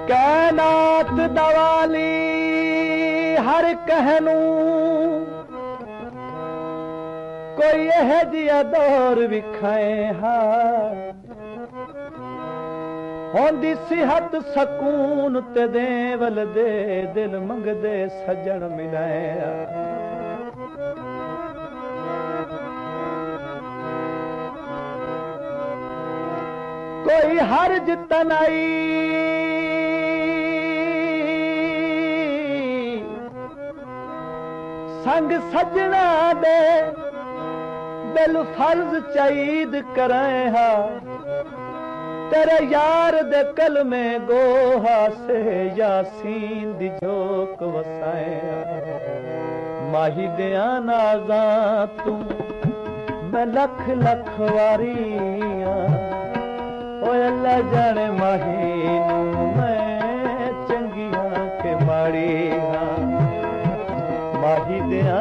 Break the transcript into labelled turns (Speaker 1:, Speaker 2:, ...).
Speaker 1: कायनात दवाली हर कहनू कोई यह जिया दौर विखाए होंदी सिहत सकून ते देवल दे दिल मंगदे सजन मिलाया कोई हर्ज तनाई संग सजना दे दिल फर्ज चाईद कराए हा तेरे यार दे कल में गोहा से यासीन दी झोक वसाए माही दिया नाज़ा तू मैं लख लख वारियां ओए अल्लाह जाने माही नू मैं चंगियां के माड़ी हां माही दिया